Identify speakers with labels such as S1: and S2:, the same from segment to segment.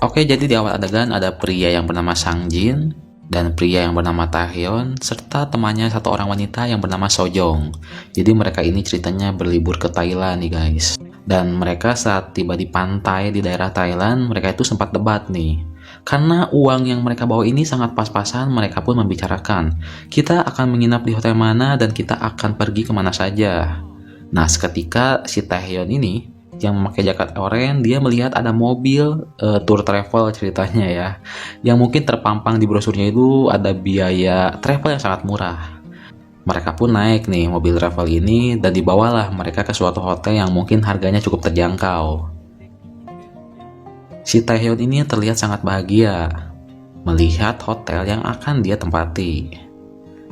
S1: Oke, jadi di awal adegan ada pria yang bernama Sang Jin dan pria yang bernama Taehyun serta temannya satu orang wanita yang bernama Sojong. Jadi mereka ini ceritanya berlibur ke Thailand nih guys. Dan mereka saat tiba di pantai di daerah Thailand, mereka itu sempat debat nih. Karena uang yang mereka bawa ini sangat pas-pasan, mereka pun membicarakan, kita akan menginap di hotel mana dan kita akan pergi kemana saja. Nah, seketika si Taehyun ini yang memakai jaket oranye, dia melihat ada mobil tour travel ceritanya ya, yang mungkin terpampang di brosurnya itu ada biaya travel yang sangat murah. Mereka pun naik nih mobil travel ini dan dibawalah mereka ke suatu hotel yang mungkin harganya cukup terjangkau. Si Taehyun ini terlihat sangat bahagia melihat hotel yang akan dia tempati.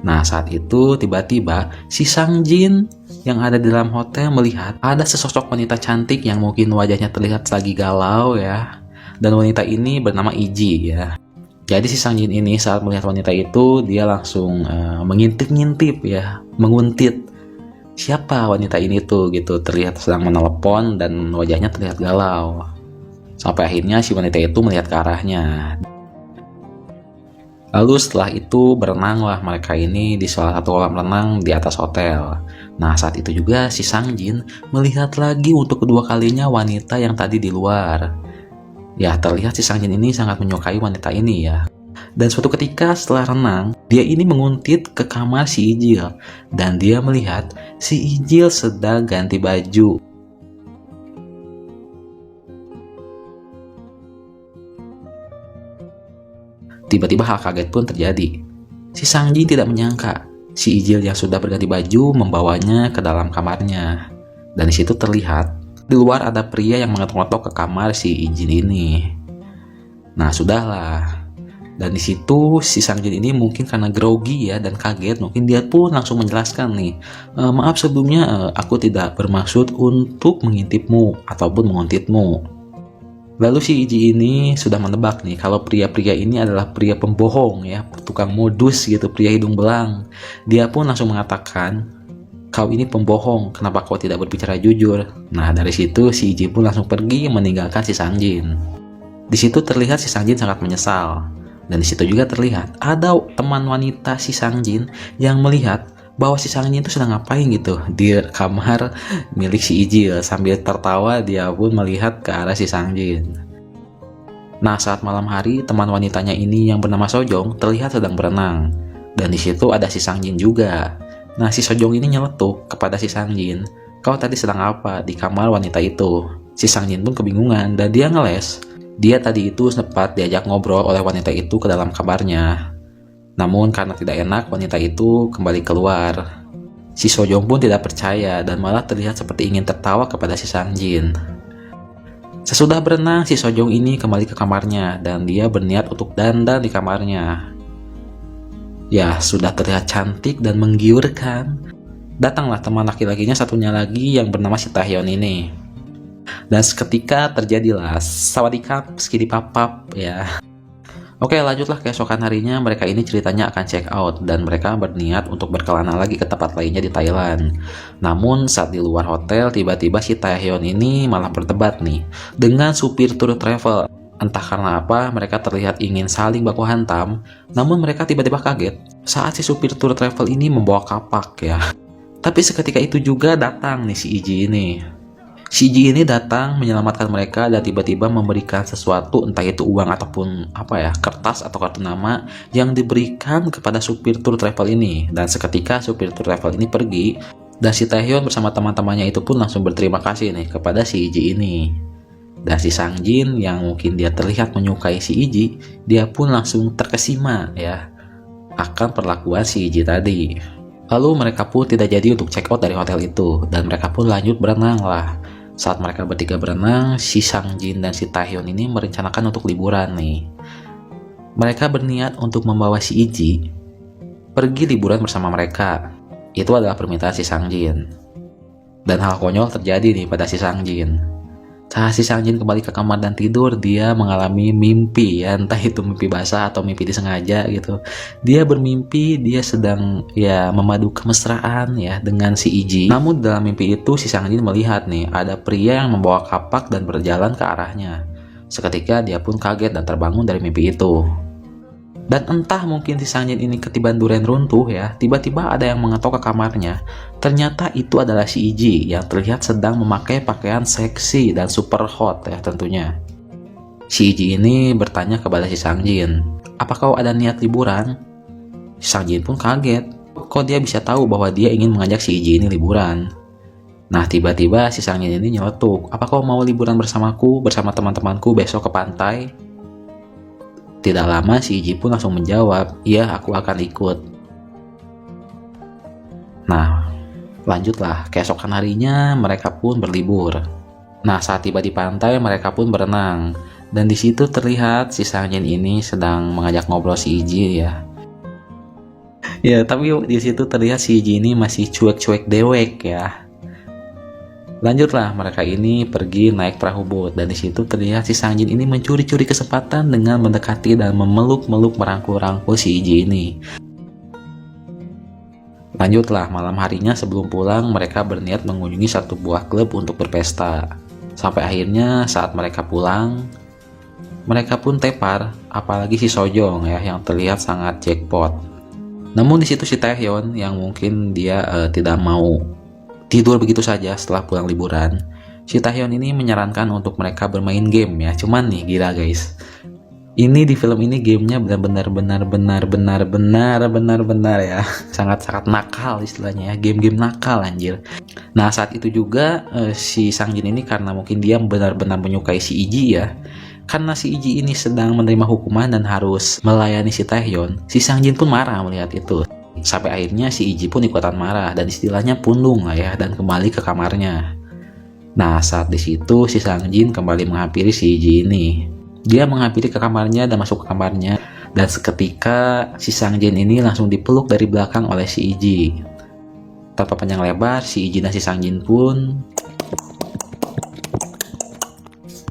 S1: Nah, saat itu tiba-tiba si Sang Jin yang ada di dalam hotel melihat ada sesosok wanita cantik yang mungkin wajahnya terlihat lagi galau ya. Dan wanita ini bernama Iji ya. Jadi si Sang Jin ini saat melihat wanita itu dia langsung mengintip-ngintip ya, menguntit siapa wanita ini tuh gitu, terlihat sedang menelepon dan wajahnya terlihat galau. Sampai akhirnya si wanita itu melihat ke arahnya. Lalu setelah itu berenanglah mereka ini di salah satu kolam renang di atas hotel. Nah, saat itu juga si Sang Jin melihat lagi untuk kedua kalinya wanita yang tadi di luar. Ya, terlihat si Sang Jin ini sangat menyukai wanita ini ya. Dan suatu ketika setelah renang, dia ini menguntit ke kamar si Ijil. Dan dia melihat si Ijil sedang ganti baju. Tiba-tiba hal kaget pun terjadi. Si Sang Jin tidak menyangka si Ijil yang sudah berganti baju membawanya ke dalam kamarnya. Dan di situ terlihat di luar ada pria yang mengetok-ngetok ke kamar si Ijil ini. Nah, sudahlah. Dan di situ si Sang Jin ini mungkin karena grogi ya dan kaget, mungkin dia pun langsung menjelaskan nih, maaf sebelumnya aku tidak bermaksud untuk mengintipmu ataupun menguntitmu. Lalu si Iji ini sudah menebak nih kalau pria-pria ini adalah pria pembohong ya, tukang modus gitu, pria hidung belang. Dia pun langsung mengatakan, kau ini pembohong, kenapa kau tidak berbicara jujur? Nah, dari situ si Iji pun langsung pergi meninggalkan si Sang Jin. Di situ terlihat si Sang Jin sangat menyesal. Dan di situ juga terlihat ada teman wanita si Sang Jin yang melihat bahwa si Sang Jin itu sedang ngapain gitu di kamar milik si Ijil. Sambil tertawa dia pun melihat ke arah si Sang Jin. Nah, saat malam hari teman wanitanya ini yang bernama Sojong terlihat sedang berenang. Dan di situ ada si Sang Jin juga. Nah, si Sojong ini nyeletuk kepada si Sang Jin, kau tadi sedang apa di kamar wanita itu? Si Sang Jin pun kebingungan dan dia ngeles. Dia tadi itu sempat diajak ngobrol oleh wanita itu ke dalam kamarnya. Namun karena tidak enak, wanita itu kembali keluar. Si Sojong pun tidak percaya dan malah terlihat seperti ingin tertawa kepada si Sang Jin. Sesudah berenang, si Sojong ini kembali ke kamarnya dan dia berniat untuk dandan di kamarnya. Ya, sudah terlihat cantik dan menggiurkan. Datanglah teman laki-lakinya satunya lagi yang bernama si Taehyun ini. Dan seketika terjadilah sawadikap, skidipapap ya. Oke, lanjutlah keesokan harinya mereka ini ceritanya akan check out dan mereka berniat untuk berkelana lagi ke tempat lainnya di Thailand. Namun saat di luar hotel tiba-tiba si Taehyun ini malah berdebat nih dengan supir tour travel. Entah karena apa mereka terlihat ingin saling baku hantam, namun mereka tiba-tiba kaget saat si supir tour travel ini membawa kapak ya. Tapi seketika itu juga datang nih si Iji ini. Si Ji ini datang menyelamatkan mereka dan tiba-tiba memberikan sesuatu, entah itu uang ataupun kertas atau kartu nama yang diberikan kepada supir tour travel ini. Dan seketika supir tour travel ini pergi dan si Taehyun bersama teman-temannya itu pun langsung berterima kasih nih kepada si Iji ini. Dan si Sang Jin yang mungkin dia terlihat menyukai si Iji, dia pun langsung terkesima ya akan perlakuan si Iji tadi. Lalu mereka pun tidak jadi untuk check out dari hotel itu dan mereka pun lanjut berenang lah. Saat mereka bertiga berenang, si Sang Jin dan si Taehyun ini merencanakan untuk liburan nih. Mereka berniat untuk membawa si Iji pergi liburan bersama mereka. Itu adalah permintaan si Sang Jin. Dan hal konyol terjadi nih pada si Sang Jin. Saat si Sang Jin kembali ke kamar dan tidur, dia mengalami mimpi ya, entah itu mimpi basah atau mimpi disengaja gitu. Dia bermimpi dia sedang ya memadu kemesraan ya dengan si Iji. Namun dalam mimpi itu si Sang Jin melihat nih ada pria yang membawa kapak dan berjalan ke arahnya. Seketika dia pun kaget dan terbangun dari mimpi itu. Dan entah mungkin si Sang Jin ini ketiban durian runtuh ya, tiba-tiba ada yang mengetok ke kamarnya. Ternyata itu adalah si Iji yang terlihat sedang memakai pakaian seksi dan super hot ya tentunya. Si Iji ini bertanya kepada si Sang Jin, "Apa kau ada niat liburan?" Si Sang Jin pun kaget, kok dia bisa tahu bahwa dia ingin mengajak si Iji ini liburan. Nah tiba-tiba si Sang Jin ini nyeletuk, "Apa kau mau liburan bersamaku, bersama teman-temanku besok ke pantai?" Tidak lama si Iji pun langsung menjawab, "Iya, aku akan ikut." Nah, lanjutlah, keesokan harinya mereka pun berlibur. Nah, saat tiba di pantai mereka pun berenang. Dan di situ terlihat si Sang Jin ini sedang mengajak ngobrol si Iji ya. Ya, tapi di situ terlihat si Iji ini masih cuek-cuek dewek ya. Lanjutlah, mereka ini pergi naik perahu bot dan di situ terlihat si Sang Jin ini mencuri-curi kesempatan dengan mendekati dan memeluk-meluk merangkul-rangkul si Iji ini. Lanjutlah, malam harinya sebelum pulang mereka berniat mengunjungi satu buah klub untuk berpesta. Sampai akhirnya saat mereka pulang, mereka pun tepar, apalagi si Sojong ya yang terlihat sangat jackpot. Namun di situ si Taehyun yang mungkin dia tidak mau tidur begitu saja setelah pulang liburan. Si Taehyun ini menyarankan untuk mereka bermain game ya. Cuman nih gila guys. Ini di film ini gamenya benar-benar ya. Sangat-sangat nakal istilahnya ya. Game-game nakal anjir. Nah saat itu juga si Sang Jin ini karena mungkin dia benar-benar menyukai si Iji ya. Karena si Iji ini sedang menerima hukuman dan harus melayani si Taehyun. Si Sang Jin pun marah melihat itu. Sampai akhirnya si Iji pun ikutan marah dan istilahnya pundung lah ya dan kembali ke kamarnya. Nah saat di situ si Sang Jin kembali menghampiri si Iji ini. Dia menghampiri ke kamarnya dan masuk ke kamarnya dan seketika si Sang Jin ini langsung dipeluk dari belakang oleh si Iji. Tanpa panjang lebar si Iji dan si Sang Jin pun.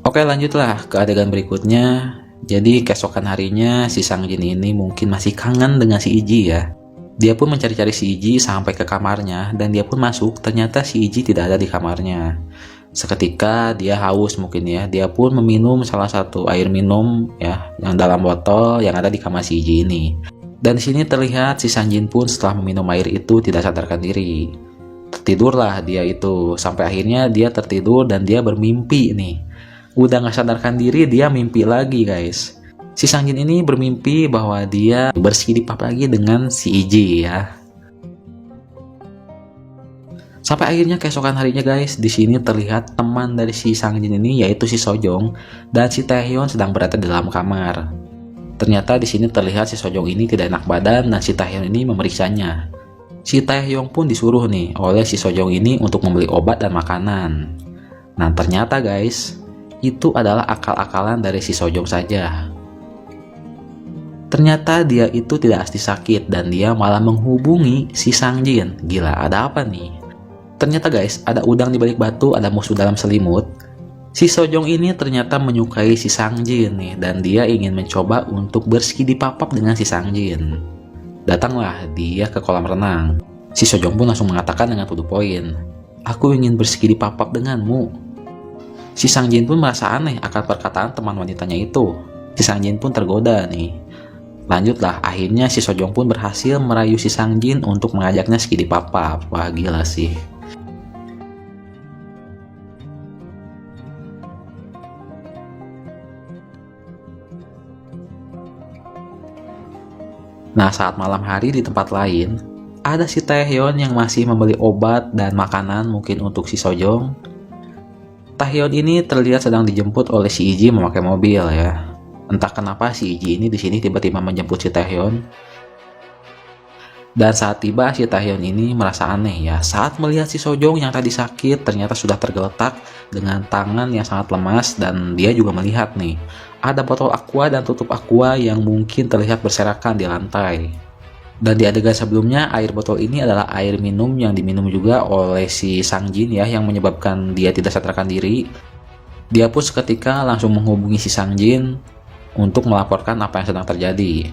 S1: Oke lanjutlah ke adegan berikutnya. Jadi keesokan harinya si Sang Jin ini mungkin masih kangen dengan si Iji ya. Dia pun mencari-cari si Iji sampai ke kamarnya dan dia pun masuk, ternyata si Iji tidak ada di kamarnya. Seketika dia haus mungkin ya, dia pun meminum salah satu air minum ya yang dalam botol yang ada di kamar si Iji ini. Dan di sini terlihat si Sang Jin pun setelah meminum air itu tidak sadarkan diri. Tertidurlah dia itu, sampai akhirnya dia tertidur dan dia bermimpi nih. Udah gak sadarkan diri dia mimpi lagi guys. Si Sang Jin ini bermimpi bahwa dia bersikidipap lagi dengan si Iji ya. Sampai akhirnya keesokan harinya guys, di sini terlihat teman dari si Sang Jin ini yaitu si Sojong dan si Taehyun sedang berada di dalam kamar. Ternyata di sini terlihat si Sojong ini tidak enak badan dan si Taehyun ini memeriksanya. Si Taehyun pun disuruh nih oleh si Sojong ini untuk membeli obat dan makanan. Nah ternyata guys, itu adalah akal-akalan dari si Sojong saja. Ternyata dia itu tidak asli sakit dan dia malah menghubungi si Sang Jin. Gila, ada apa nih? Ternyata guys, ada udang di balik batu, ada musuh dalam selimut. Si Sojong ini ternyata menyukai si Sang Jin nih dan dia ingin mencoba untuk bersikidipapap dengan si Sang Jin. Datanglah dia ke kolam renang. Si Sojong pun langsung mengatakan dengan to the point, "Aku ingin bersikidipapap denganmu." Si Sang Jin pun merasa aneh akan perkataan teman wanitanya itu. Si Sang Jin pun tergoda nih. Lanjutlah, akhirnya si Sojong pun berhasil merayu si Sang Jin untuk mengajaknya sikidipapap. Wah gila sih. Nah saat malam hari di tempat lain, ada si Taehyun yang masih membeli obat dan makanan mungkin untuk si Sojong. Taehyun ini terlihat sedang dijemput oleh si Iji memakai mobil ya. Entah kenapa si Iji ini di sini tiba-tiba menjemput si Taehyun. Dan saat tiba si Taehyun ini merasa aneh ya. Saat melihat si Sojong yang tadi sakit ternyata sudah tergeletak dengan tangan yang sangat lemas dan dia juga melihat nih. Ada botol aqua dan tutup aqua yang mungkin terlihat berserakan di lantai. Dan di adegan sebelumnya air botol ini adalah air minum yang diminum juga oleh si Sang Jin ya yang menyebabkan dia tidak sadarkan diri. Dia pun seketika langsung menghubungi si Sang Jin untuk melaporkan apa yang sedang terjadi.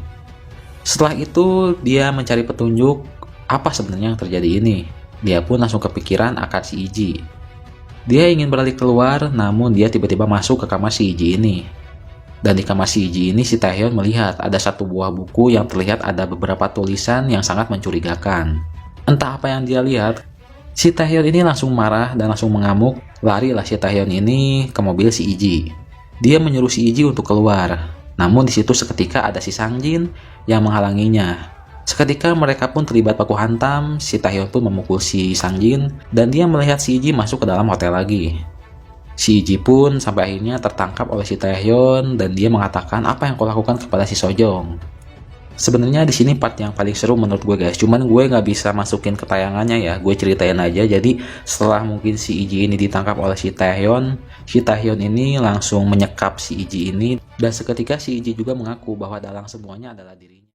S1: Setelah itu dia mencari petunjuk apa sebenarnya yang terjadi ini. Dia pun langsung kepikiran akan si Iji. Dia ingin beralih keluar namun dia tiba-tiba masuk ke kamar si Iji ini. Dan di kamar si Iji ini si Taehyun melihat ada satu buah buku yang terlihat ada beberapa tulisan yang sangat mencurigakan. Entah apa yang dia lihat, si Taehyun ini langsung marah dan langsung mengamuk. Larilah si Taehyun ini ke mobil si Iji. Dia menyuruh si Iji untuk keluar. Namun di situ seketika ada si Sangjin yang menghalanginya. Seketika mereka pun terlibat baku hantam. Si Taehyun pun memukul si Sangjin dan dia melihat si Iji masuk ke dalam hotel lagi. Si Iji pun sampai akhirnya tertangkap oleh si Taehyun dan dia mengatakan apa yang kau lakukan kepada si Sojong. Sebenarnya di sini part yang paling seru menurut gue guys, cuman gue nggak bisa masukin ke tayangannya ya, gue ceritain aja. Jadi setelah mungkin si Iji ini ditangkap oleh si Taehyun ini langsung menyekap si Iji ini dan seketika si Iji juga mengaku bahwa dalang semuanya adalah dirinya.